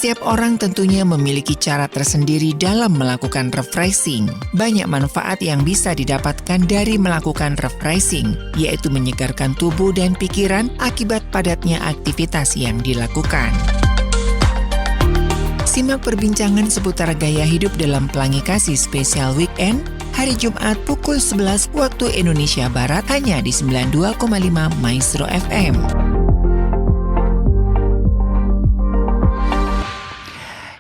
Setiap orang tentunya memiliki cara tersendiri dalam melakukan refreshing. Banyak manfaat yang bisa didapatkan dari melakukan refreshing, yaitu menyegarkan tubuh dan pikiran akibat padatnya aktivitas yang dilakukan. Simak perbincangan seputar gaya hidup dalam Pelangi Kasih Spesial Weekend hari Jumat pukul 11 waktu Indonesia Barat hanya di 92,5 Maestro FM.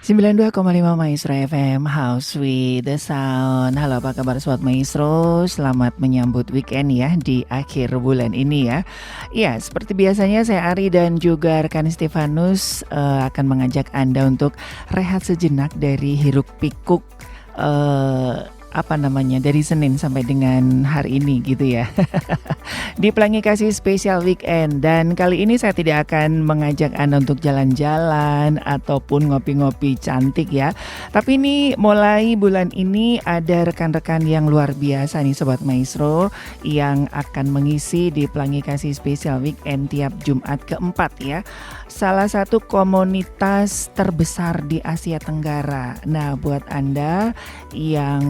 Sembilan 92,5 Maestro FM, House with the Sound. Halo, apa kabar Sobat Maestro? Selamat menyambut weekend ya di akhir bulan ini ya. Ya, seperti biasanya saya Ari dan juga rekan Stefanus akan mengajak Anda untuk rehat sejenak dari hiruk pikuk dari Senin sampai dengan hari ini gitu ya. Di Pelangi Kasih Spesial Weekend. Dan kali ini saya tidak akan mengajak Anda untuk jalan-jalan ataupun ngopi-ngopi cantik ya. Tapi ini mulai bulan ini ada rekan-rekan yang luar biasa nih Sobat Maestro yang akan mengisi di Pelangi Kasih Spesial Weekend tiap Jumat keempat ya. Salah satu komunitas terbesar di Asia Tenggara. Nah, buat Anda yang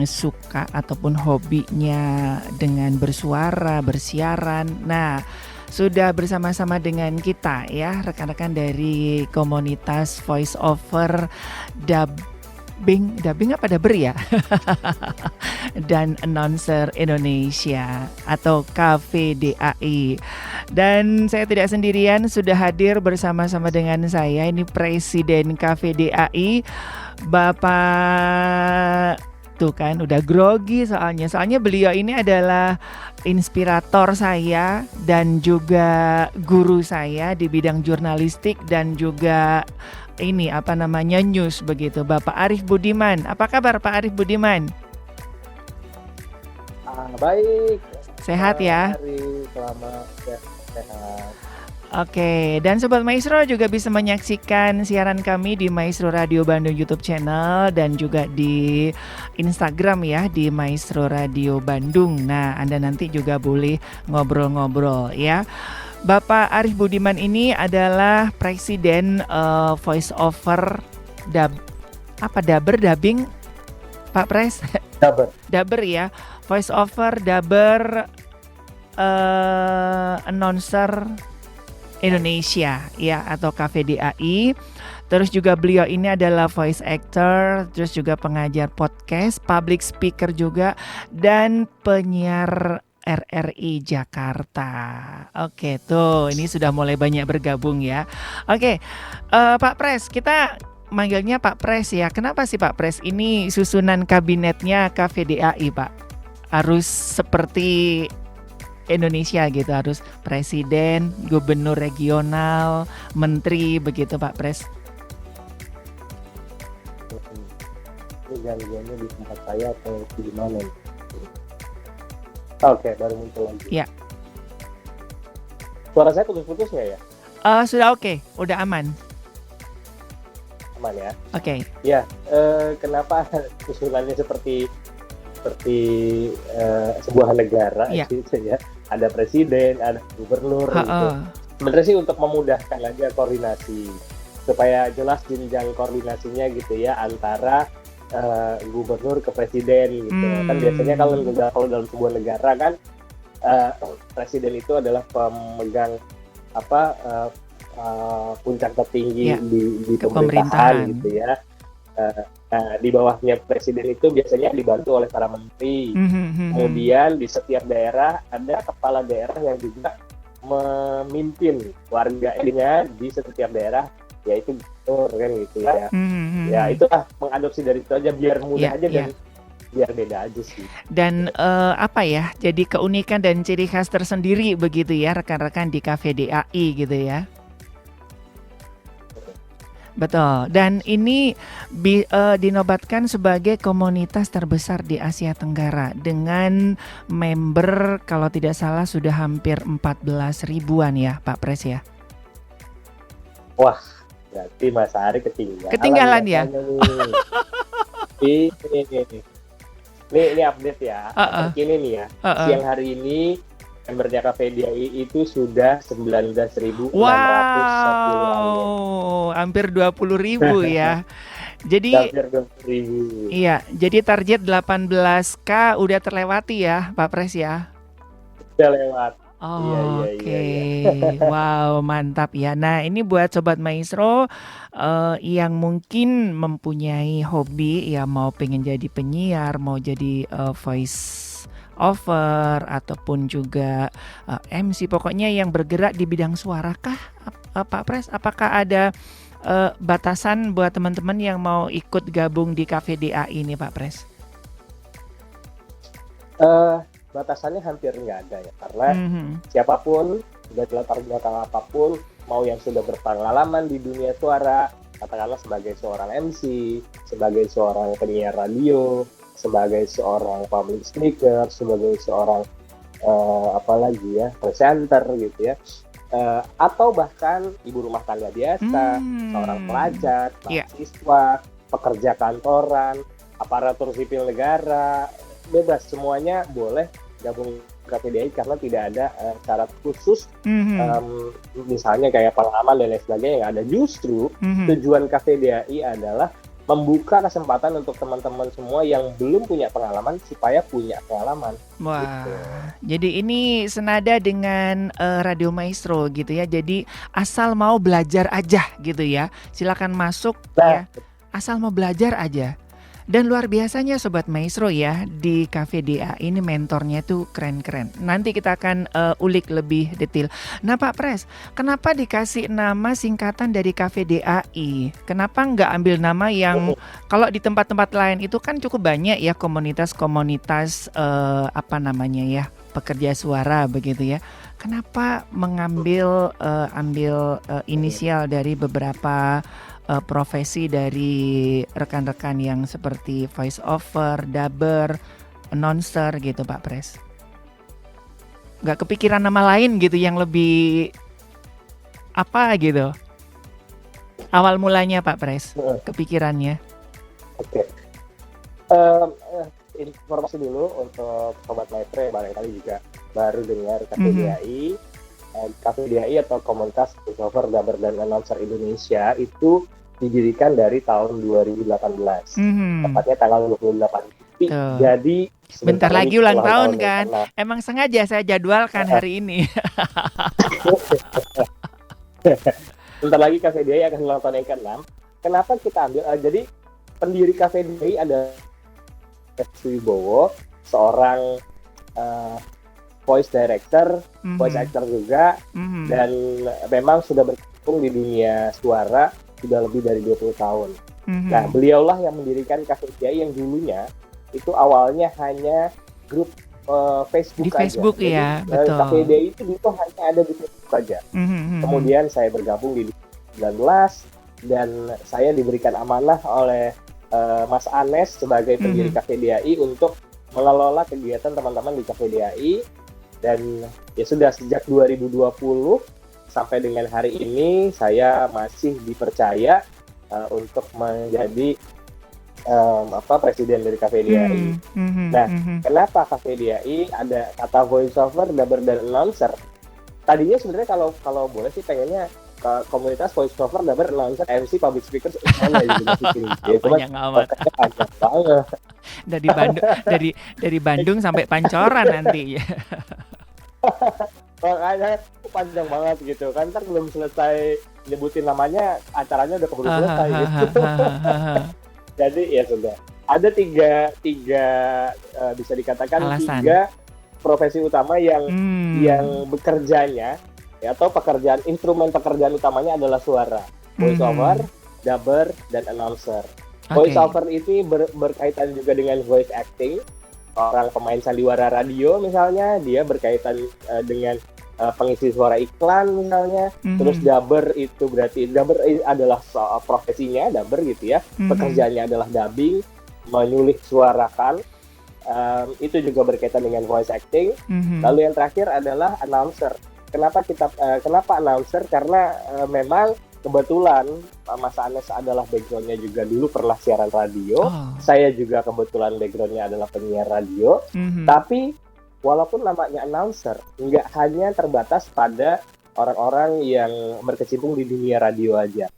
suka ataupun hobinya dengan bersuara, bersiaran, nah sudah bersama-sama dengan kita ya rekan-rekan dari komunitas voice over dubbing apa dubber ya dan announcer Indonesia atau KVDAI. Dan saya tidak sendirian, sudah hadir bersama-sama dengan saya ini Presiden KVDAI Bapak tuh kan udah grogi soalnya beliau ini adalah inspirator saya dan juga guru saya di bidang jurnalistik dan juga news begitu, Bapak Arief Budiman. Apa kabar Pak Arief Budiman? Baik. Sehat ya? Selamat ya, sehat. Oke, dan Sobat Maestro juga bisa menyaksikan siaran kami di Maestro Radio Bandung YouTube channel dan juga di Instagram ya, di Maestro Radio Bandung. Nah, Anda nanti juga boleh ngobrol-ngobrol ya. Bapak Arief Budiman ini adalah Presiden Voice Over dubbing Pak Pres? Dubber ya, Voice Over dubber announcer Indonesia ya atau KVDAI. Terus juga beliau ini adalah voice actor, terus juga pengajar podcast, public speaker juga dan penyiar RRI Jakarta. Oke, tuh ini sudah mulai banyak bergabung ya. Oke, Pak Pres, kita manggilnya Pak Pres ya. Kenapa sih Pak Pres ini susunan kabinetnya KVDAI Pak? Harus seperti Indonesia gitu, harus presiden, gubernur regional, menteri begitu Pak Pres. Ini gangguannya di tempat saya atau di mana? Oke, baru muncul lagi. Ya. Suara saya putus-putus nggak ya? Sudah oke, udah aman. Aman ya? Oke. Ya, kenapa susunannya seperti sebuah negara gitu ya, ada presiden, ada gubernur gitu. Sebenarnya sih untuk memudahkan aja koordinasi supaya jelas jenjang koordinasinya gitu ya antara gubernur ke presiden gitu. Kan biasanya kalau dalam sebuah negara kan presiden itu adalah pemegang puncak tertinggi di pemerintahan gitu ya. Nah, di bawahnya presiden itu biasanya dibantu oleh para menteri. Kemudian di setiap daerah ada kepala daerah yang juga memimpin warganya di setiap daerah, yaitu gubernur kan gitu ya. Ya itulah mengadopsi dari itu aja biar mudah aja dan biar beda aja sih. Dan jadi keunikan dan ciri khas tersendiri begitu ya rekan-rekan di KVDAI gitu ya. Betul, dan ini dinobatkan sebagai komunitas terbesar di Asia Tenggara dengan member kalau tidak salah sudah hampir 14 ribuan ya Pak Pres ya. Wah, berarti Mas Ari ketinggalan ya? Ini update ya, terkini nih ya. Siang hari ini membernya KPDI itu sudah 19.600 Wow, hampir 20.000 ya. Jadi hampir 20.000. Iya, jadi target 18K udah terlewati ya, Pak Pres ya. Udah lewat. Oh, oke. Wow, mantap ya. Nah, ini buat Sobat Maestro yang mungkin mempunyai hobi ya, mau pengen jadi penyiar, mau jadi voice over ataupun juga MC, pokoknya yang bergerak di bidang suara kah, Pak Pres? Apakah ada batasan buat teman-teman yang mau ikut gabung di KVDA ini, Pak Pres? Batasannya hampir nggak ada ya, karena siapapun dari latar belakang apapun, mau yang sudah berpengalaman di dunia suara, katakanlah sebagai seorang MC, sebagai seorang penyiar radio, sebagai seorang public speaker, sebagai seorang presenter gitu ya, atau bahkan ibu rumah tangga biasa, seorang pelajar, mahasiswa, pekerja kantoran, aparatur sipil negara, bebas, semuanya boleh gabung KPDI karena tidak ada syarat khusus, misalnya kayak pengalaman dan lain sebagainya yang ada. Justru tujuan KPDI adalah membuka kesempatan untuk teman-teman semua yang belum punya pengalaman supaya punya pengalaman. Wah, gitu. Jadi ini senada dengan Radio Maestro gitu ya. Jadi asal mau belajar aja gitu ya, silakan masuk ya. Asal mau belajar aja. Dan luar biasanya Sobat Maestro ya, di KVDA ini mentornya tuh keren-keren. Nanti kita akan ulik lebih detail. Nah Pak Pres, kenapa dikasih nama singkatan dari KVDAI? Kenapa nggak ambil nama yang kalau di tempat-tempat lain itu kan cukup banyak ya komunitas-komunitas pekerja suara begitu ya. Kenapa mengambil inisial dari beberapa profesi dari rekan-rekan yang seperti voice over, dubber, announcer gitu Pak Pres? Gak kepikiran nama lain gitu yang lebih apa gitu? Awal mulanya Pak Pres, kepikirannya. Oke. Informasi dulu untuk Sobat Maestro yang barangkali juga baru dengar KPDAI. KPDAI atau Komunitas Voice Over, Dubber, dan Announcer Indonesia itu didirikan dari tahun 2018, tepatnya tanggal 28. Jadi bentar lagi ulang tahun kan? Emang sengaja saya jadwalkan hari ini. Bentar lagi KPDAI akan ulang tahun yang ke-6. Kenapa kita ambil? Jadi pendiri KPDAI ada Wibowo, seorang voice director, voice actor juga, dan memang sudah berkecimpung di dunia suara sudah lebih dari 20 tahun. Nah, beliaulah yang mendirikan KPDAI yang dulunya itu awalnya hanya grup Facebook di Facebook aja. Ya, betul. KPDAI itu dulu hanya ada di Facebook saja. Kemudian saya bergabung di 2019 dan saya diberikan amanah oleh Mas Anes sebagai pendiri KPDAI untuk mengelola kegiatan teman-teman di KPDAI. Dan ya sudah sejak 2020 sampai dengan hari ini saya masih dipercaya untuk menjadi presiden dari KPDAI. Nah, kenapa KPDAI ada kata voice over, dubber, dan announcer? Tadinya sebenarnya kalau boleh sih pengennya komunitas voice over, dubber, announcer, MC, public speaker semuanya gitu. Ya, panjang amat. Panjang banget. dari Bandung sampai Pancoran nanti ya. Makanya panjang banget gitu kan, ntar belum selesai nyebutin namanya acaranya udah keburu selesai gitu. Jadi ya sudah ada tiga bisa dikatakan alasan. 3 profesi utama yang bekerjanya ya, atau instrumen pekerjaan utamanya adalah suara, voice over, dubber, dan announcer. Voice over ini berkaitan juga dengan voice acting. Orang pemain sandiwara radio misalnya, dia berkaitan dengan pengisi suara iklan misalnya. Terus dubber itu berarti dubber adalah profesinya dubber gitu ya. Pekerjaannya adalah dubbing, menyulih suarakan. Itu juga berkaitan dengan voice acting. Lalu yang terakhir adalah announcer. Kenapa announcer? Karena memang kebetulan Mas Anes adalah backgroundnya juga dulu pernah siaran radio. Saya juga kebetulan backgroundnya adalah penyiar radio. Tapi walaupun namanya announcer, nggak hanya terbatas pada orang-orang yang berkecimpung di dunia radio aja.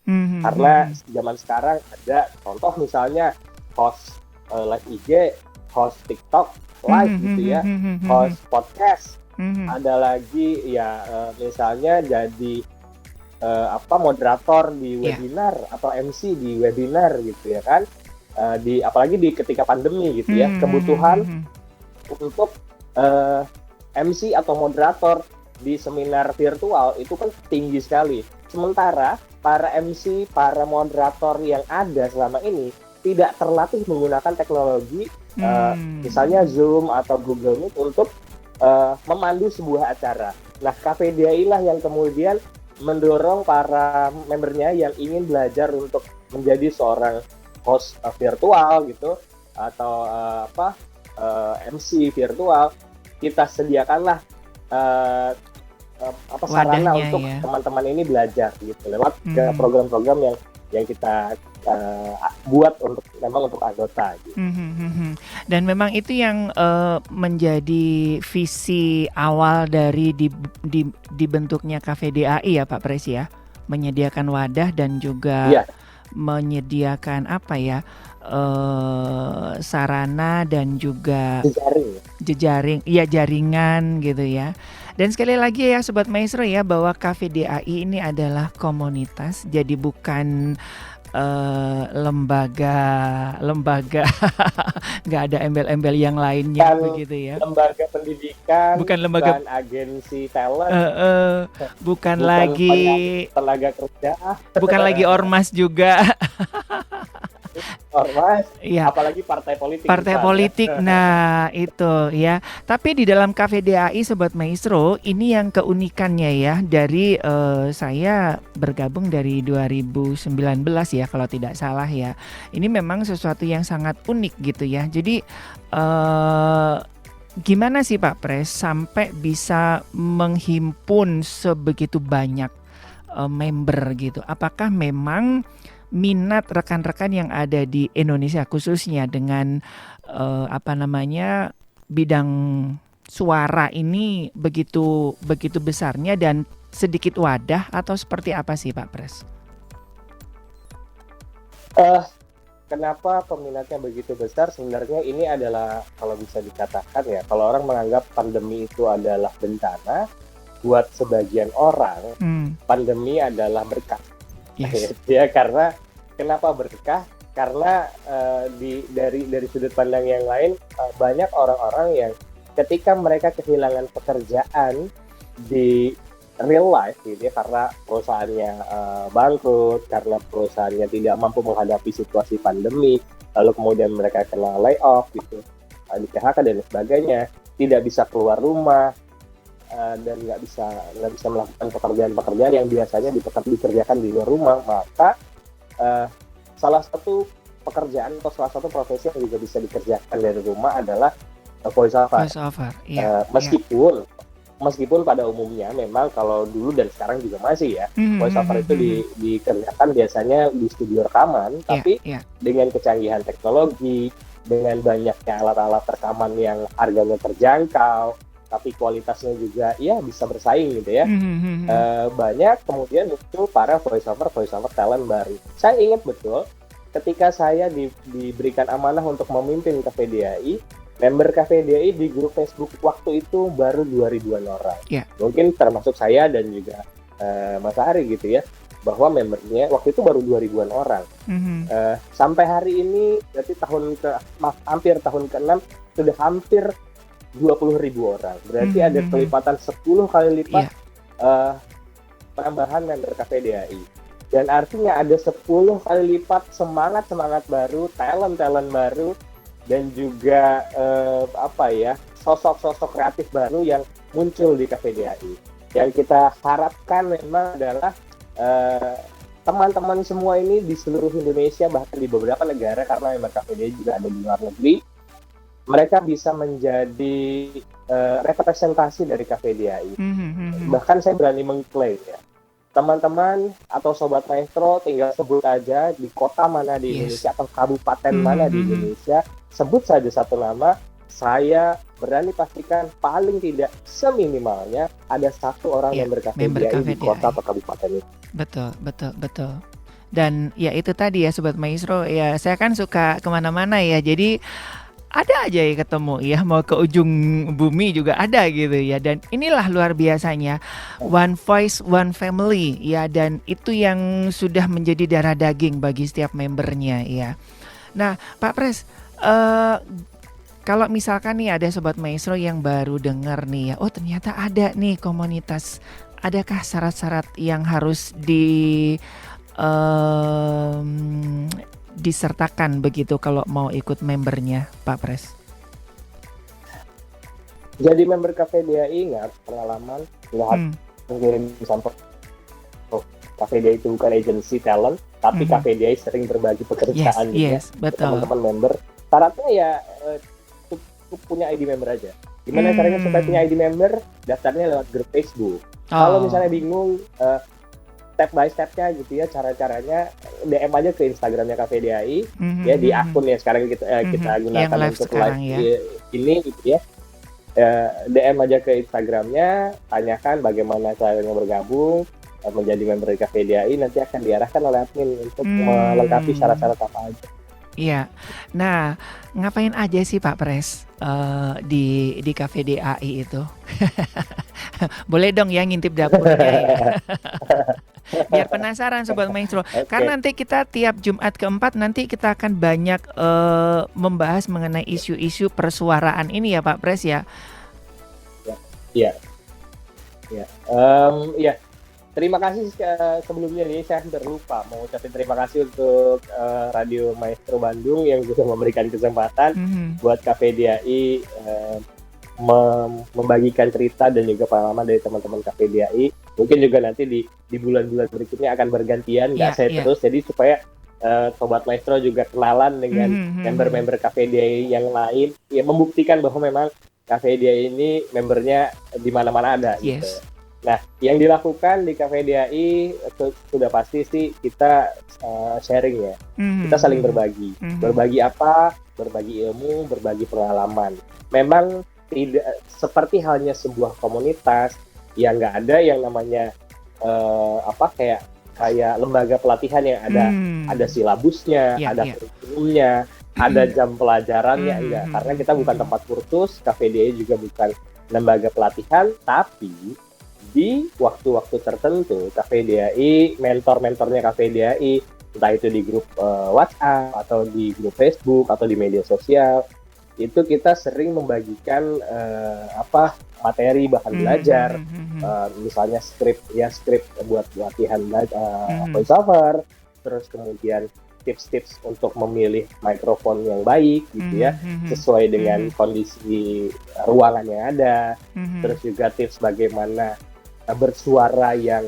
Karena zaman sekarang ada contoh misalnya host live IG, host TikTok live gitu ya, host podcast. Ada lagi ya misalnya jadi moderator di webinar atau MC di webinar gitu ya kan. Apalagi di ketika pandemi gitu ya, kebutuhan untuk MC atau moderator di seminar virtual itu kan tinggi sekali. Sementara para MC, para moderator yang ada selama ini tidak terlatih menggunakan teknologi misalnya Zoom atau Google Meet untuk memandu sebuah acara. Nah, KPDI lah yang kemudian mendorong para membernya yang ingin belajar untuk menjadi seorang host virtual gitu atau MC virtual. Kita sediakanlah sarana untuk teman-teman ini belajar gitu lewat program-program yang kita buat untuk anggota gitu. Dan memang itu yang menjadi visi awal dari dibentuknya KVDAI ya Pak Pres ya, menyediakan wadah dan juga menyediakan sarana dan juga jaringan gitu ya. Dan sekali lagi ya Sobat Maestro ya, bahwa KVDAI ini adalah komunitas, jadi bukan lembaga nggak ada embel-embel yang lainnya begitu ya. Lembaga pendidikan, bukan lembaga agensi talent, bukan lagi tenaga kerja, bukan lagi ormas juga. Ormas, ya. Apalagi partai politik. Partai politik, nah itu ya. Tapi di dalam KVDAI Sobat Maestro, ini yang keunikannya ya, dari saya bergabung dari 2019 ya kalau tidak salah ya. Ini memang sesuatu yang sangat unik gitu ya. Jadi gimana sih Pak Pres sampai bisa menghimpun sebegitu banyak member gitu? Apakah memang minat rekan-rekan yang ada di Indonesia khususnya dengan bidang suara ini begitu besarnya dan sedikit wadah atau seperti apa sih Pak Pres? Kenapa peminatnya begitu besar? Sebenarnya ini adalah kalau bisa dikatakan ya, kalau orang menganggap pandemi itu adalah bencana, buat sebagian orang pandemi adalah berkah. Yes. Ya, karena kenapa berkah? Karena dari sudut pandang yang lain banyak orang-orang yang ketika mereka kehilangan pekerjaan di real life gitu ya, karena perusahaannya bangkrut, karena perusahaannya tidak mampu menghadapi situasi pandemi, lalu kemudian mereka kena layoff gitu, di PHK dan sebagainya, tidak bisa keluar rumah dan nggak bisa melakukan pekerjaan-pekerjaan yang biasanya dikerjakan di luar rumah, maka salah satu pekerjaan atau salah satu profesi yang juga bisa dikerjakan dari rumah adalah voice over. Meskipun pada umumnya memang kalau dulu dan sekarang juga masih ya, voice over itu dikerjakan biasanya di studio rekaman, tapi dengan kecanggihan teknologi, dengan banyaknya alat-alat rekaman yang harganya terjangkau, tapi kualitasnya juga ya bisa bersaing gitu ya. Banyak kemudian muncul para voice over talent baru. Saya ingat betul ketika saya diberikan amanah untuk memimpin KVDAI, member KVDAI di grup Facebook waktu itu baru 2.000-an orang. Mungkin termasuk saya dan juga Mas Ari gitu ya, bahwa membernya waktu itu baru 2.000-an orang. Sampai hari ini berarti hampir tahun ke-6 sudah hampir 20.000 orang. Berarti ada kelipatan 10 kali lipat penambahan member KVDAI. Dan artinya ada 10 kali lipat semangat baru, talent baru, dan juga sosok-sosok kreatif baru yang muncul di KVDAI. Yang kita harapkan memang adalah teman-teman semua ini di seluruh Indonesia, bahkan di beberapa negara, karena member KVDAI juga ada di luar negeri, mereka bisa menjadi representasi dari KVDAI. Bahkan saya berani mengklaim ya, teman-teman atau Sobat Maestro tinggal sebut aja di kota mana di Indonesia atau kabupaten mana di Indonesia, sebut saja satu nama, saya berani pastikan paling tidak seminimalnya ada satu orang member KVDI di kota atau kabupaten itu. Betul. Dan ya itu tadi ya Sobat Maestro, ya saya kan suka kemana-mana ya, jadi ada aja ya ketemu ya, mau ke ujung bumi juga ada gitu ya. Dan inilah luar biasanya One Voice One Family ya, dan itu yang sudah menjadi darah daging bagi setiap membernya ya. Nah Pak Pres, kalau misalkan nih ada Sobat Maestro yang baru dengar nih ya, oh ternyata ada nih komunitas, adakah syarat-syarat yang harus disertakan begitu kalau mau ikut membernya Pak Pres? Jadi member KVDI ingat pengalaman nggak harus mengirim sampel. KVDI itu bukan agency talent, tapi KVDI sering berbagi pekerjaan juga teman-teman member. Syaratnya ya cukup punya ID member aja. Gimana caranya supaya punya ID member? Daftarnya lewat grup Facebook. Kalau misalnya bingung step by step-nya gitu ya, cara-caranya DM aja ke Instagramnya KVDI ya, di akun yang sekarang kita gunakan untuk live ini gitu ya. DM aja ke Instagramnya, tanyakan bagaimana caranya bergabung menjadi member KVDI, nanti akan diarahkan oleh admin untuk melengkapi syarat-syarat apa aja. Iya. Nah, ngapain aja sih Pak Pres di KVDI itu? Boleh dong ya ngintip dapurnya ya. Biar penasaran Sobat Maestro. Karena nanti kita tiap Jumat keempat nanti kita akan banyak membahas mengenai isu-isu persuaraan ini ya Pak Pres ya. Iya. Terima kasih sebelumnya nih, saya hampir lupa mau ucapin terima kasih untuk Radio Maestro Bandung yang juga memberikan kesempatan buat KVDI membagikan cerita dan juga pengalaman dari teman-teman KVDI. Mungkin juga nanti di bulan-bulan berikutnya akan bergantian, terus, jadi supaya Sobat Maestro juga kenalan dengan member-member KVDI yang lain, ya membuktikan bahwa memang KVDI ini membernya di mana-mana ada gitu. Nah, yang dilakukan di KVDI sudah pasti sih kita sharing ya. Kita saling berbagi. Berbagi apa? Berbagi ilmu, berbagi pengalaman. Memang tidak seperti halnya sebuah komunitas yang nggak ada yang namanya kayak lembaga pelatihan yang ada silabusnya, ada kurikulumnya, ada jam pelajarannya, enggak. Karena kita bukan tempat kursus, KVDI juga bukan lembaga pelatihan, tapi di waktu-waktu tertentu KVDI, mentor-mentornya KVDI, entah itu di grup WhatsApp atau di grup Facebook atau di media sosial, itu kita sering membagikan materi bahan belajar, misalnya skrip buat latihan voiceover, terus kemudian tips-tips untuk memilih mikrofon yang baik gitu ya, sesuai dengan kondisi ruangan yang ada, terus juga tips bagaimana bersuara yang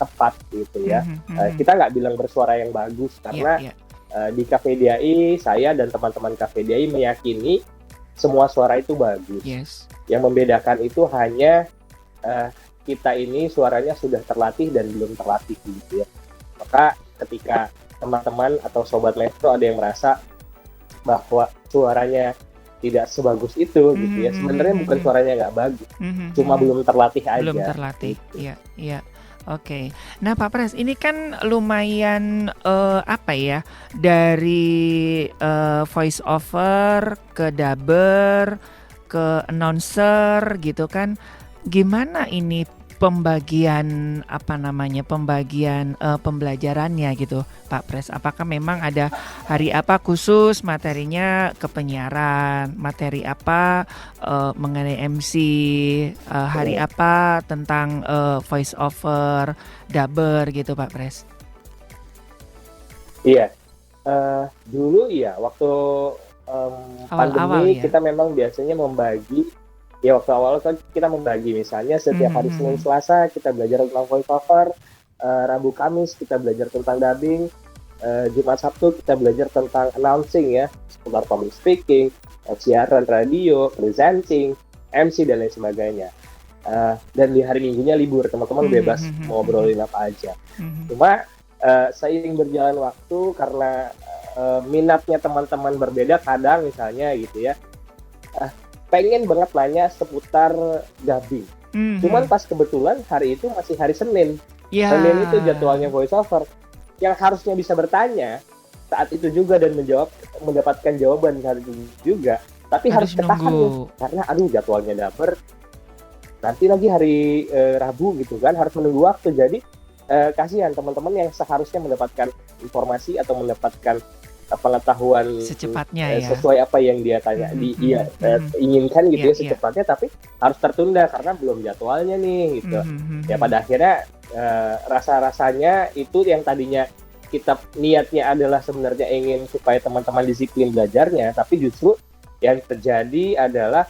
tepat gitu ya. Kita nggak bilang bersuara yang bagus karena di KVDI saya dan teman-teman KVDI meyakini semua suara itu bagus. Yang membedakan itu hanya kita ini suaranya sudah terlatih dan belum terlatih gitu ya. Maka ketika teman-teman atau Sobat Maestro ada yang merasa bahwa suaranya tidak sebagus itu gitu ya, sebenarnya bukan suaranya nggak bagus, cuma belum terlatih aja. Belum terlatih, iya. Oke. Nah Pak Pres, ini kan lumayan dari voice over ke dubber ke announcer gitu kan, gimana ini pembagian pembelajarannya gitu Pak Pres? Apakah memang ada hari apa khusus materinya ke penyiaran, materi apa mengenai MC, hari apa tentang voice over, dubber gitu Pak Pres? Iya, dulu ya waktu pandemi kita memang biasanya membagi. Ya waktu awal kan kita membagi, misalnya setiap hari Senin Selasa kita belajar tentang voice over, Rabu Kamis kita belajar tentang dubbing, Jumat Sabtu kita belajar tentang announcing ya, seputar public speaking, siaran radio, presenting, MC dan lain sebagainya. Dan di hari Minggunya libur, teman-teman bebas mau ngobrolin apa aja. Cuma seiring berjalan waktu karena minatnya teman-teman berbeda kadang misalnya gitu ya. pengen banget nanya seputar dubbing. Cuman pas kebetulan hari itu masih hari Senin. Senin itu jadwalnya voice over. Yang harusnya bisa bertanya saat itu juga dan mendapatkan jawaban saat itu juga. Tapi harus ketahan nih, karena jadwalnya dapet. Nanti lagi hari Rabu gitu kan, harus menunggu waktu. Jadi kasihan teman-teman yang seharusnya mendapatkan informasi atau mendapatkan pengetahuan secepatnya sesuai apa yang dia tanya inginkan gitu secepatnya, tapi harus tertunda karena belum jadwalnya nih gitu. Ya pada akhirnya rasa-rasanya itu yang tadinya kita niatnya adalah sebenarnya ingin supaya teman-teman disiplin belajarnya, tapi justru yang terjadi adalah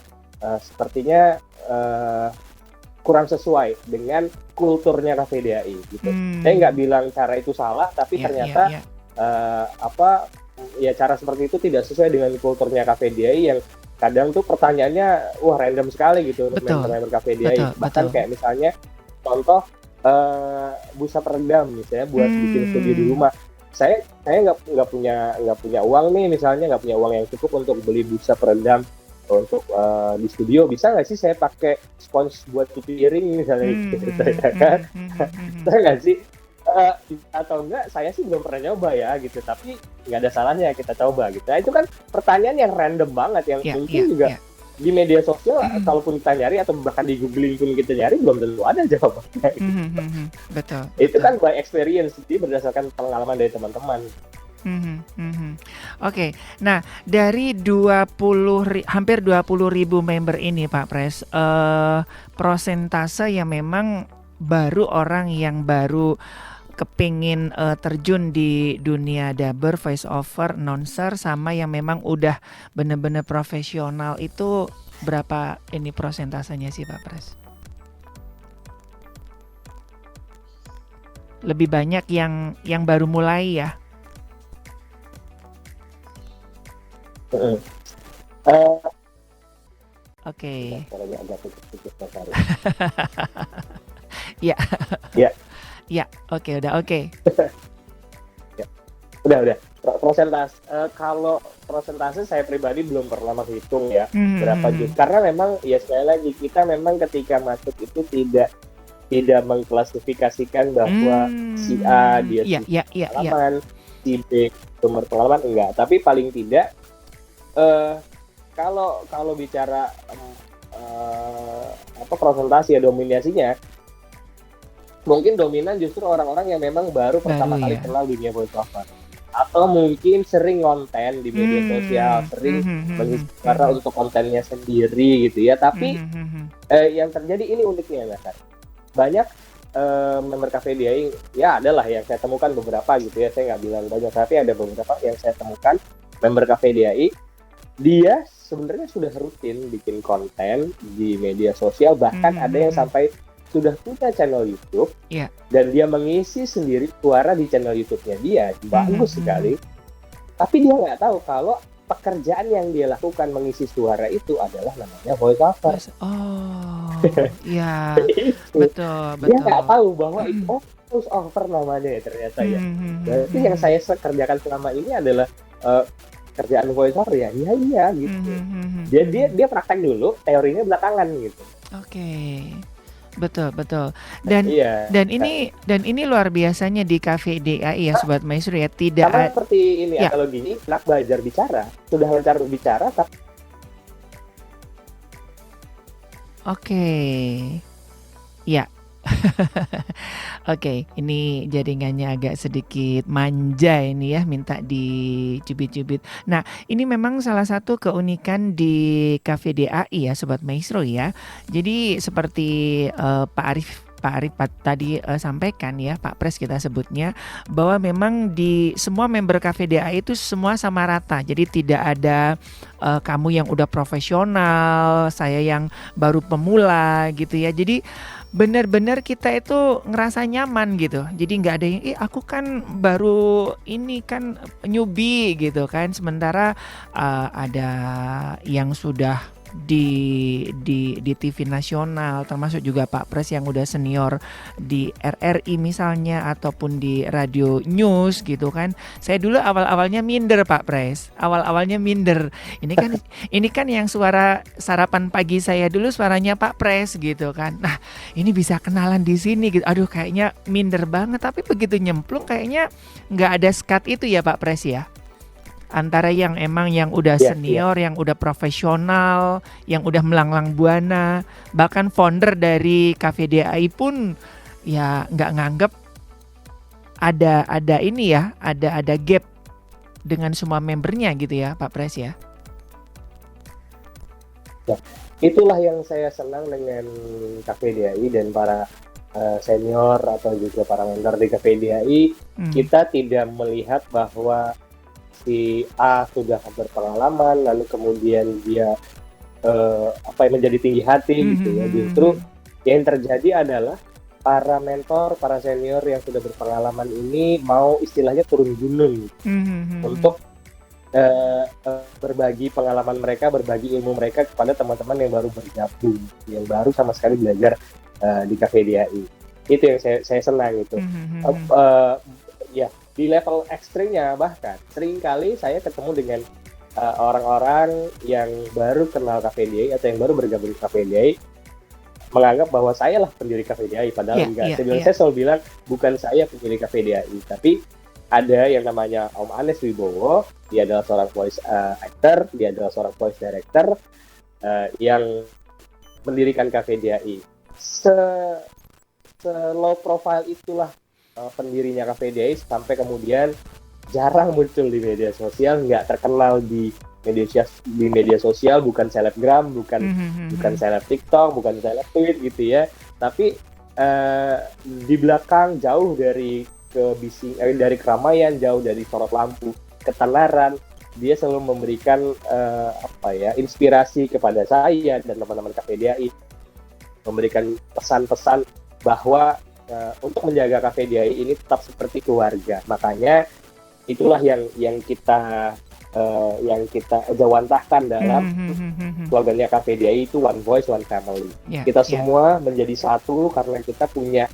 sepertinya kurang sesuai dengan kulturnya KVDAI gitu. Saya nggak bilang cara itu salah, tapi ternyata cara seperti itu tidak sesuai dengan kulturnya KVDAI yang kadang tuh pertanyaannya random sekali gitu untuk member KVDAI. Bahkan kayak misalnya contoh busa peredam misalnya buat bikin studio di rumah. Saya nggak punya uang nih, misalnya nggak punya uang yang cukup untuk beli busa peredam untuk di studio. Bisa nggak sih saya pakai spons buat cuci piring misalnya gitu ya kan? Bisa nggak sih? Atau enggak, saya sih belum pernah nyoba ya gitu, tapi nggak ada salahnya kita coba gitu. Nah, itu kan pertanyaan yang random banget yang mungkin juga di media sosial kalaupun kita nyari atau bahkan di googling pun kita nyari belum tentu ada jawabannya gitu. Betul. Itu kan by experience, jadi berdasarkan pengalaman dari teman-teman. Oke, nah dari hampir 20.000 member ini Pak Pres, prosentase yang memang baru orang yang baru kepingin terjun di dunia dubber, voice over, announcer, sama yang memang udah bener-bener profesional itu berapa ini prosentasenya sih Pak Pres? Lebih banyak yang baru mulai ya? Oke. Ya. Ya, oke, udah oke. Udah. Prosentase, kalau prosentase saya pribadi belum pernah menghitung ya berapa juta. Karena memang ya sekali lagi kita memang ketika masuk itu tidak mengklasifikasikan bahwa si A dia pengalaman, si B sumber pengalaman, enggak. Tapi paling tidak kalau bicara presentasi ya dominasinya, mungkin dominan justru orang-orang yang memang baru pertama kali kenal dunia voice over, atau mungkin sering konten di media sosial, sering karena untuk kontennya sendiri gitu ya. Tapi yang terjadi ini uniknya kan, banyak member KVDAI ya adalah yang saya temukan beberapa gitu ya, saya nggak bilang banyak tapi ada beberapa yang saya temukan member KVDAI, dia sebenarnya sudah rutin bikin konten di media sosial, bahkan ada yang sampai sudah punya channel YouTube dan dia mengisi sendiri suara di channel YouTube-nya dia, bagus sekali. Tapi dia nggak tahu kalau pekerjaan yang dia lakukan mengisi suara itu adalah namanya voice over. Iya, betul. Dia nggak tahu bahwa itu voice over namanya ya ternyata ya. Berarti yang saya kerjakan selama ini adalah kerjaan voice over ya, iya gitu. Jadi dia praktek dulu, teorinya belakangan gitu. Oke. Betul. Dan ini luar biasanya di KVDAI ya Sobat Maestro ya, tidak sama seperti ini kalau gini, anak belajar bicara, sudah lancar bicara tapi ya. Oke, ini jaringannya agak sedikit manja ini ya, minta dicubit-cubit. Nah, ini memang salah satu keunikan di KVDAI ya Sobat Maestro ya. Jadi seperti Pak Arif tadi sampaikan ya, Pak Pres kita sebutnya, bahwa memang di semua member KVDAI itu semua sama rata. Jadi tidak ada kamu yang udah profesional, saya yang baru pemula gitu ya. Jadi benar-benar kita itu ngerasa nyaman gitu. Jadi nggak ada yang aku kan baru ini kan newbie gitu kan. Sementara ada yang sudah di TV nasional, termasuk juga Pak Pres yang udah senior di RRI misalnya ataupun di radio news gitu kan. Saya dulu awal-awalnya minder Pak Pres. Awal-awalnya minder. Ini kan yang suara sarapan pagi saya dulu suaranya Pak Pres gitu kan. Nah, ini bisa kenalan di sini gitu. Aduh, kayaknya minder banget, tapi begitu nyemplung kayaknya nggak ada sekat itu ya Pak Pres ya. Antara yang emang yang udah senior, yang udah profesional, yang udah melanglang buana, bahkan founder dari KVDAI pun ya nggak nganggep ada ini ya, ada gap dengan semua membernya gitu ya Pak Pres ya. Ya, itulah yang saya senang dengan KVDAI dan para senior atau juga para mentor di KVDAI. Kita tidak melihat bahwa si A sudah berpengalaman lalu kemudian dia menjadi tinggi hati gitu ya. Justru yang terjadi adalah para mentor, para senior yang sudah berpengalaman ini mau istilahnya turun gunung untuk berbagi pengalaman mereka, berbagi ilmu mereka kepada teman-teman yang baru bergabung, yang baru sama sekali belajar di KVDAI. Itu yang saya senang itu. Ya, di level ekstrimnya bahkan seringkali saya ketemu dengan orang-orang yang baru kenal KVDAI atau yang baru bergabung di KVDAI menganggap bahwa saya lah pendiri KVDAI, padahal enggak. Saya selalu bilang bukan saya pendiri KVDAI, tapi ada yang namanya Om Anes Wibowo. Dia adalah seorang voice actor, dia adalah seorang voice director yang mendirikan KVDAI. Low profile itulah pendirinya KVDAI sampai kemudian jarang muncul di media sosial, nggak terkenal di media sosial, bukan selebgram, bukan seleb TikTok, bukan seleb tweet gitu ya. Tapi di belakang jauh dari dari keramaian, jauh dari sorot lampu, ketenaran, dia selalu memberikan inspirasi kepada saya dan teman-teman KVDAI, memberikan pesan-pesan bahwa untuk menjaga KVDAI ini tetap seperti keluarga. Makanya itulah yang kita jawantahkan dalam slogannya KVDAI itu One Voice, One Family. Kita semua menjadi satu karena kita punya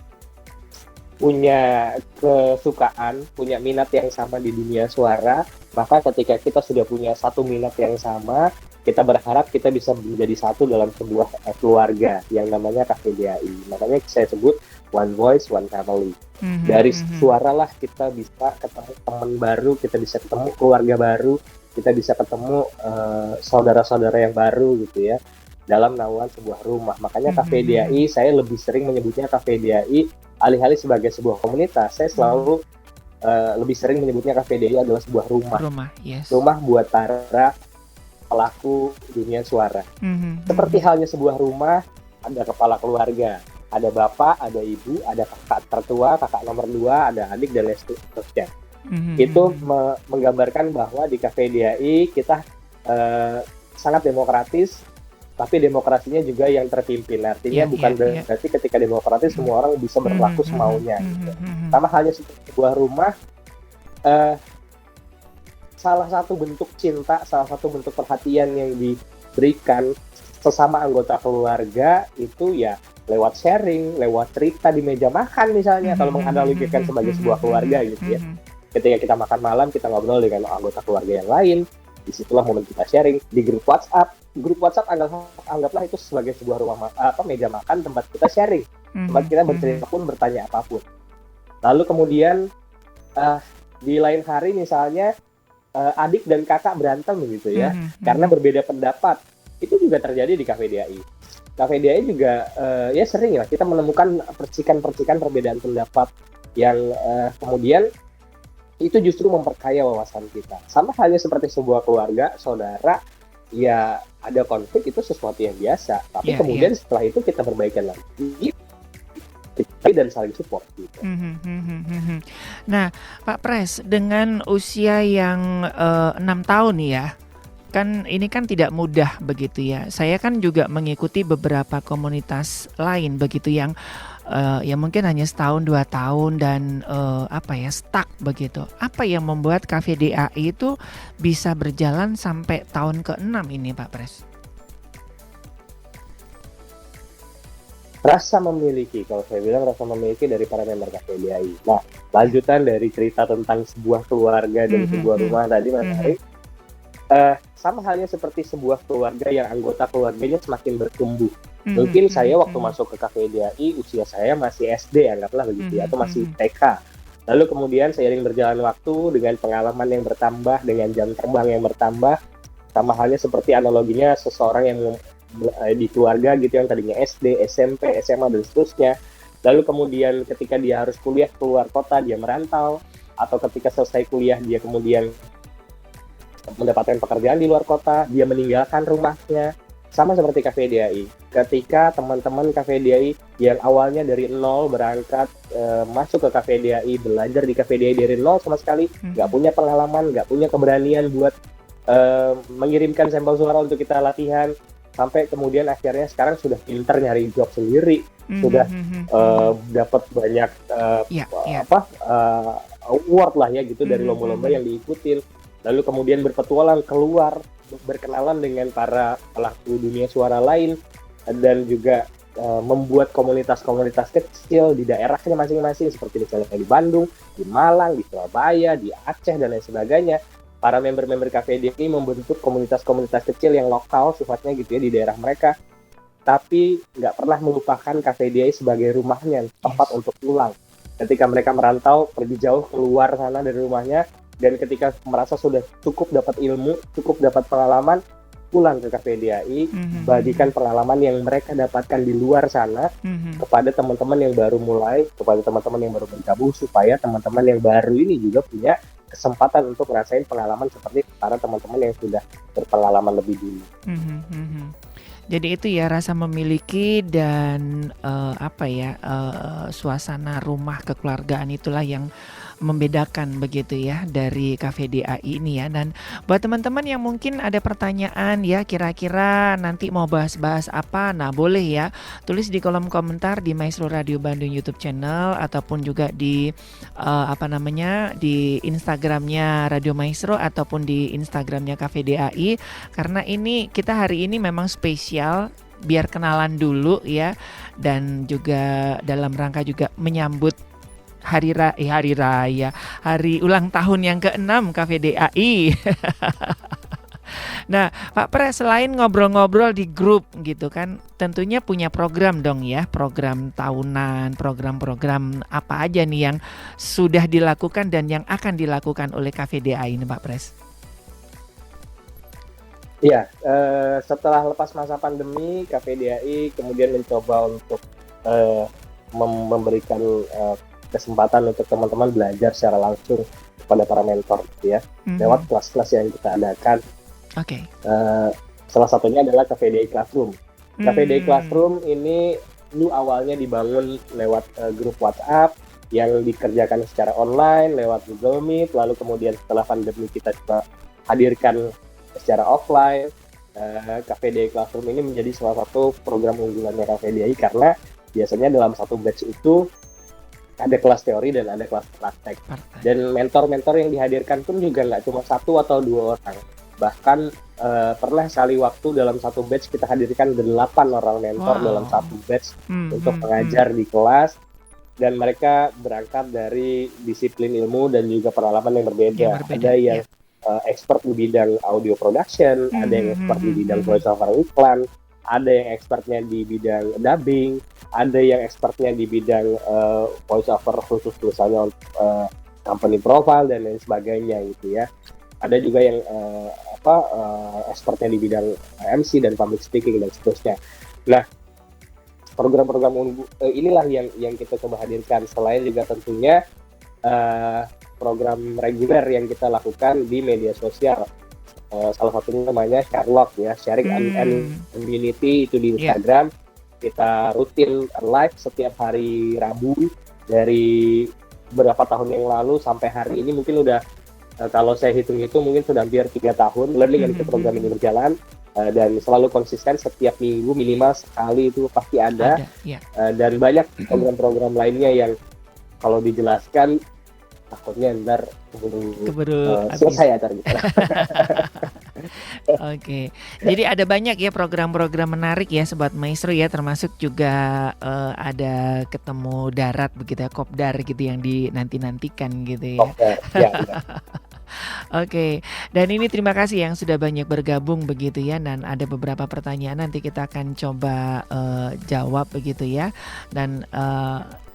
kesukaan, punya minat yang sama di dunia suara. Maka ketika kita sudah punya satu minat yang sama, kita berharap kita bisa menjadi satu dalam sebuah keluarga yang namanya KVDAI. Makanya saya sebut One Voice, One Family. Dari suara lah kita bisa ketemu teman baru, kita bisa ketemu keluarga baru, kita bisa ketemu saudara-saudara yang baru gitu ya, dalam naungan sebuah rumah. Makanya KVDAI, saya lebih sering menyebutnya KVDAI alih-alih sebagai sebuah komunitas. Saya selalu lebih sering menyebutnya KVDAI adalah sebuah rumah. Rumah buat para pelaku dunia suara. Seperti halnya sebuah rumah, ada kepala keluarga, ada bapak, ada ibu, ada kakak tertua, kakak nomor 2, ada adik, dan lain seterusnya. Itu menggambarkan bahwa di KVDAI kita sangat demokratis, tapi demokrasinya juga yang terpimpin. Artinya bukan berarti ketika demokratis semua orang bisa berlaku semaunya. Gitu. Sama halnya seperti sebuah rumah, salah satu bentuk cinta, salah satu bentuk perhatian yang diberikan sesama anggota keluarga itu ya lewat sharing, lewat cerita di meja makan misalnya, kalau menganalogikan sebagai sebuah keluarga gitu ya. Ketika kita makan malam, kita ngobrol dengan anggota keluarga yang lain, disitulah momen kita sharing. Di grup WhatsApp anggaplah itu sebagai sebuah meja makan, tempat kita sharing, tempat kita bercerita pun, bertanya apapun. Lalu kemudian di lain hari misalnya adik dan kakak berantem gitu ya, karena berbeda pendapat. Itu juga terjadi di KVDAI. KVDAI juga ya sering lah kita menemukan percikan-percikan perbedaan pendapat yang kemudian itu justru memperkaya wawasan kita. Sama halnya seperti sebuah keluarga, saudara, ya ada konflik itu sesuatu yang biasa. Tapi kemudian setelah itu kita perbaikan lagi dan saling support gitu. Nah, Pak Pres, dengan usia yang 6 tahun ya, kan ini kan tidak mudah begitu ya. Saya kan juga mengikuti beberapa komunitas lain begitu yang ya mungkin hanya setahun 2 tahun dan stuck begitu. Apa yang membuat KVDAI itu bisa berjalan sampai tahun ke-6 ini Pak Pres? rasa memiliki, kalau saya bilang rasa memiliki dari para member KPDI. Nah, lanjutan dari cerita tentang sebuah keluarga dan sebuah rumah tadi Mas Ari, sama halnya seperti sebuah keluarga yang anggota keluarganya semakin bertumbuh. Mungkin saya waktu masuk ke KPDI usia saya masih SD, anggaplah begitu ya, atau masih TK. Lalu kemudian seiring berjalan waktu dengan pengalaman yang bertambah, dengan jam terbang yang bertambah, sama halnya seperti analoginya seseorang yang di keluarga gitu yang tadinya SD, SMP, SMA dan seterusnya. Lalu kemudian ketika dia harus kuliah keluar kota, dia merantau, atau ketika selesai kuliah dia kemudian mendapatkan pekerjaan di luar kota, dia meninggalkan rumahnya. Sama seperti KPDI. Ketika teman-teman KPDI yang awalnya dari nol berangkat masuk ke KPDI, belajar di KPDI dari nol sama sekali, nggak punya pengalaman, nggak punya keberanian buat mengirimkan sampel suara untuk kita latihan, sampai kemudian akhirnya sekarang sudah pinter nyari job sendiri, sudah dapat banyak award lah ya gitu dari lomba-lomba yang diikutin, lalu kemudian berpetualang keluar, berkenalan dengan para pelaku dunia suara lain, dan juga membuat komunitas-komunitas kecil di daerahnya masing-masing, seperti misalnya di Bandung, di Malang, di Surabaya, di Aceh dan lain sebagainya. Para member-member KPDI ini membentuk komunitas-komunitas kecil yang lokal sifatnya gitu ya di daerah mereka, tapi nggak pernah melupakan KPDI sebagai rumahnya, tempat untuk pulang. Ketika mereka merantau, pergi jauh keluar sana dari rumahnya, dan ketika merasa sudah cukup dapat ilmu, cukup dapat pengalaman, pulang ke KPDI, bagikan pengalaman yang mereka dapatkan di luar sana kepada teman-teman yang baru mulai, kepada teman-teman yang baru bergabung, supaya teman-teman yang baru ini juga punya kesempatan untuk ngerasain pengalaman seperti para teman-teman yang sudah berpengalaman lebih dulu. Jadi itu ya rasa memiliki dan suasana rumah kekeluargaan itulah yang membedakan begitu ya dari KPDI ini ya. Dan buat teman-teman yang mungkin ada pertanyaan ya, kira-kira nanti mau bahas-bahas apa, nah boleh ya tulis di kolom komentar di Maestro Radio Bandung YouTube channel, ataupun juga di di Instagramnya Radio Maestro, ataupun di Instagramnya KPDI, karena ini kita hari ini memang spesial biar kenalan dulu ya, dan juga dalam rangka juga menyambut hari ulang tahun yang ke-6 KPDI. Nah, Pak Pres, selain ngobrol-ngobrol di grup gitu kan, tentunya punya program dong ya, program tahunan, program-program apa aja nih yang sudah dilakukan dan yang akan dilakukan oleh KPDI ini, Pak Pres? Iya, setelah lepas masa pandemi, KPDI kemudian mencoba untuk memberikan kesempatan untuk teman-teman belajar secara langsung kepada para mentor gitu ya, lewat kelas-kelas yang kita adakan. Salah satunya adalah KPDI Classroom. KPDI Classroom ini dulu awalnya dibangun lewat grup WhatsApp yang dikerjakan secara online lewat Google Meet, lalu kemudian setelah pandemi kita coba hadirkan secara offline. KPDI Classroom ini menjadi salah satu program unggulannya KPDI karena biasanya dalam satu batch itu ada kelas teori dan ada kelas praktek. Dan mentor-mentor yang dihadirkan pun juga nggak cuma 1 atau 2 orang. Bahkan pernah sekali waktu dalam satu batch kita hadirkan 8 orang mentor dalam satu batch untuk mengajar di kelas. Dan mereka berangkat dari disiplin ilmu dan juga pengalaman yang berbeda. Ada yang expert di bidang audio production, ada yang expert di bidang voice over iklan, ada yang expertnya di bidang dubbing, ada yang expertnya di bidang voice over khusus misalnya company profile dan lain sebagainya gitu ya. Ada juga yang expertnya di bidang MC dan public speaking dan seterusnya. Nah, program-program inilah yang kita coba hadirkan, selain juga tentunya program reguler yang kita lakukan di media sosial. Salah satunya namanya Sherlock ya, Sharing and Community, itu di Instagram. Kita rutin live setiap hari Rabu dari beberapa tahun yang lalu sampai hari ini mungkin udah kalau saya hitung-hitung mungkin sudah hampir 3 tahun learning itu program ini berjalan, dan selalu konsisten setiap minggu minimal sekali itu pasti ada. Dan banyak program-program lainnya yang kalau dijelaskan takutnya ntar keburu selesai acara kita. Oke, jadi ada banyak ya program-program menarik ya Sobat Maestro ya, termasuk juga ada ketemu darat begitu ya, kopdar gitu yang dinanti-nantikan gitu ya. Ya, Oke, dan ini terima kasih yang sudah banyak bergabung begitu ya, dan ada beberapa pertanyaan nanti kita akan coba jawab begitu ya, dan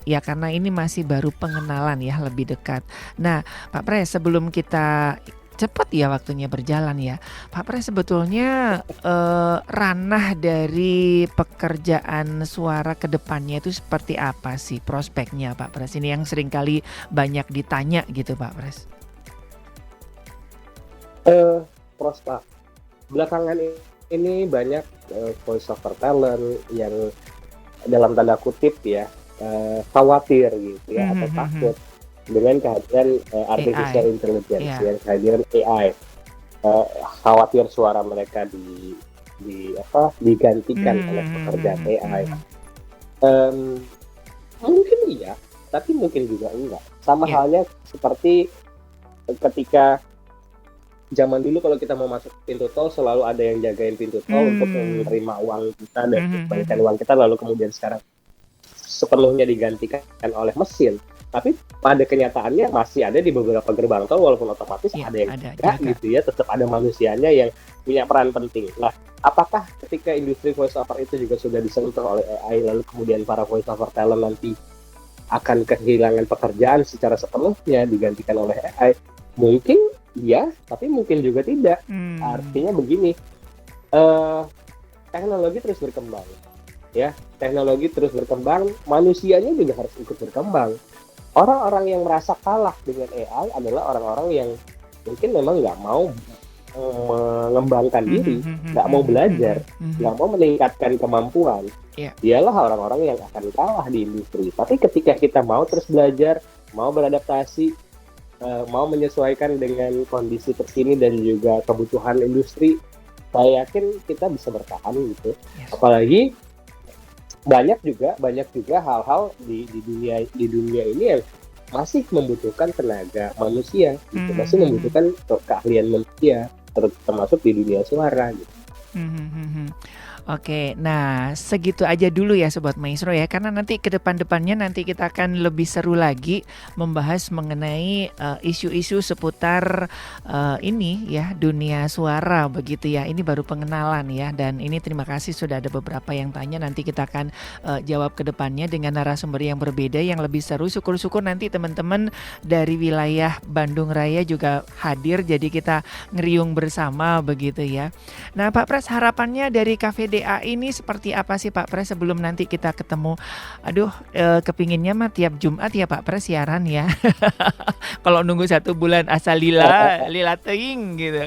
ya karena ini masih baru pengenalan ya, lebih dekat. Nah Pak Pres, sebelum kita cepat ya waktunya berjalan ya, Pak Pres, sebetulnya ranah dari pekerjaan suara ke depannya itu seperti apa sih prospeknya Pak Pres? Ini yang seringkali banyak ditanya gitu Pak Pres. Prospek belakangan ini banyak voice over talent yang dalam tanda kutip ya khawatir gitu ya, atau takut dengan kehadiran artificial intelligence, yang kehadiran AI, khawatir suara mereka digantikan oleh pekerjaan AI. Mungkin iya, tapi mungkin juga enggak. Sama halnya seperti ketika zaman dulu kalau kita mau masuk pintu tol selalu ada yang jagain pintu tol untuk menerima uang kita dan kembalikan uang kita, lalu kemudian sekarang sepenuhnya digantikan oleh mesin. Tapi pada kenyataannya masih ada di beberapa gerbang tol, walaupun otomatis ada yang enggak gitu ya, tetap ada manusianya yang punya peran penting. Nah, apakah ketika industri voice over itu juga sudah disentuh oleh AI, lalu kemudian para voice over talent nanti akan kehilangan pekerjaan secara sepenuhnya digantikan oleh AI? Mungkin iya, tapi mungkin juga tidak. Artinya begini, teknologi terus berkembang, ya. Teknologi terus berkembang, manusianya juga harus ikut berkembang. Orang-orang yang merasa kalah dengan AI adalah orang-orang yang mungkin memang nggak mau mengembangkan diri, nggak mau belajar, nggak mau meningkatkan kemampuan. Dialah orang-orang yang akan kalah di industri. Tapi ketika kita mau terus belajar, mau beradaptasi, mau menyesuaikan dengan kondisi terkini dan juga kebutuhan industri, saya yakin kita bisa bertahan gitu. Apalagi banyak juga hal-hal di dunia ini yang masih membutuhkan tenaga manusia gitu. Masih membutuhkan keahlian manusia, termasuk di dunia suara gitu. Oke, nah segitu aja dulu ya Sobat Maestro ya, karena nanti ke depan-depannya nanti kita akan lebih seru lagi membahas mengenai isu-isu seputar ini ya, dunia suara begitu ya. Ini baru pengenalan ya, dan ini terima kasih sudah ada beberapa yang tanya, nanti kita akan jawab ke depannya dengan narasumber yang berbeda yang lebih seru. Syukur-syukur nanti teman-teman dari wilayah Bandung Raya juga hadir, jadi kita ngeriung bersama begitu ya. Nah Pak Pres, harapannya dari KVDA ini seperti apa sih Pak Pres sebelum nanti kita ketemu? Aduh, kepinginnya mah tiap Jumat ya Pak Pres siaran ya. Kalau nunggu 1 bulan asal lila teing gitu.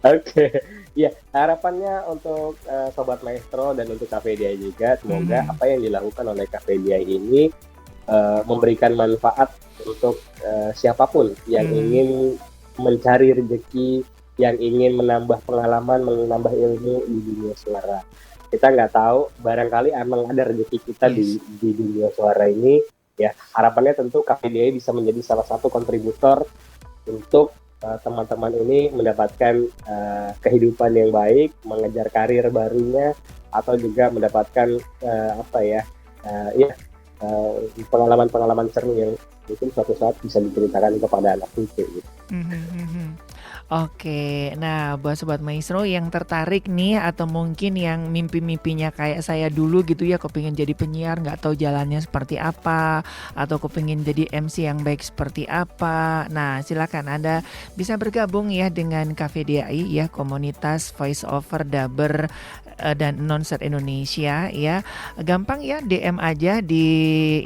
Oke, ya harapannya untuk Sobat Maestro dan untuk KVDA juga, semoga apa yang dilakukan oleh KVDA ini memberikan manfaat untuk siapapun yang ingin mencari rezeki, yang ingin menambah pengalaman, menambah ilmu di dunia suara. Kita nggak tahu, barangkali emang ada rezeki kita di dunia suara ini. Ya, harapannya tentu KVDA bisa menjadi salah satu kontributor untuk teman-teman ini mendapatkan kehidupan yang baik, mengejar karir barunya, atau juga mendapatkan pengalaman-pengalaman seru yang mungkin suatu saat bisa diceritakan kepada anak cucu. Gitu. Oke, nah buat Sobat Maestro yang tertarik nih atau mungkin yang mimpi-mimpinya kayak saya dulu gitu ya, kepingin jadi penyiar nggak tahu jalannya seperti apa, atau kepingin jadi MC yang baik seperti apa. Nah silakan Anda bisa bergabung ya dengan KVDAI ya, komunitas voice over dubber dan announcer Indonesia ya. Gampang ya, DM aja di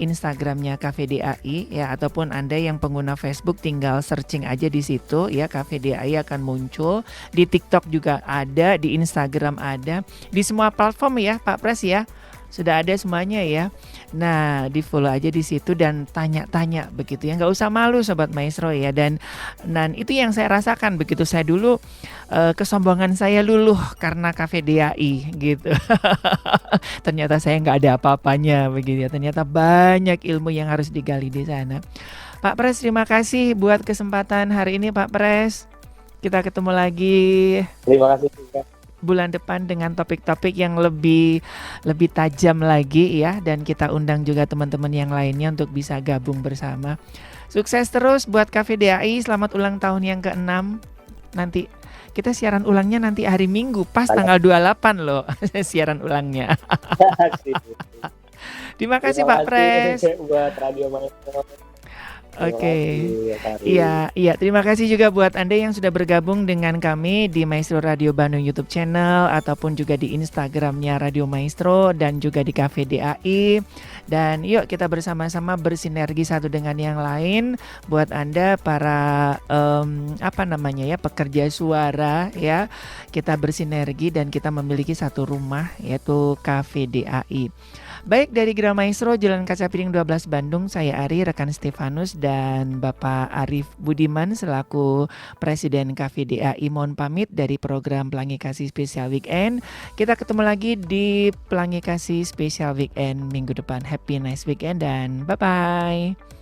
Instagramnya KVDAI ya, ataupun Anda yang pengguna Facebook tinggal searching aja di situ ya, KVDAI akan muncul. Di TikTok juga ada, di Instagram ada, di semua platform ya Pak Pres ya. Sudah ada semuanya ya. Nah, di follow aja di situ dan tanya-tanya begitu ya. Nggak usah malu Sobat Maestro ya. Dan itu yang saya rasakan begitu saya dulu kesombongan saya luluh karena KVDAI gitu. Ternyata saya nggak ada apa-apanya begitu ya. Ternyata banyak ilmu yang harus digali di sana. Pak Pres, terima kasih buat kesempatan hari ini Pak Pres. Kita ketemu lagi. Terima kasih juga. Bulan depan dengan topik-topik yang lebih tajam lagi ya, dan kita undang juga teman-teman yang lainnya untuk bisa gabung bersama. Sukses terus buat KVDAI, selamat ulang tahun yang ke-6. Nanti kita siaran ulangnya nanti hari Minggu pas tanggal 28 loh. Siaran ulangnya. Terima kasih Pak Pres buat Radio Maestro. Oke. Iya, terima kasih juga buat Anda yang sudah bergabung dengan kami di Maestro Radio Bandung YouTube channel ataupun juga di Instagramnya Radio Maestro dan juga di KVDAI. Dan yuk kita bersama-sama bersinergi satu dengan yang lain buat Anda para pekerja suara ya. Kita bersinergi dan kita memiliki satu rumah yaitu KVDAI. Baik, dari Gera Maestro Jalan Kaca Piring 12 Bandung, saya Ari, rekan Stefanus dan Bapak Arif Budiman selaku Presiden KVDAI mohon pamit dari program Pelangi Kasih Spesial Weekend. Kita ketemu lagi di Pelangi Kasih Spesial Weekend minggu depan. Happy nice weekend dan bye-bye.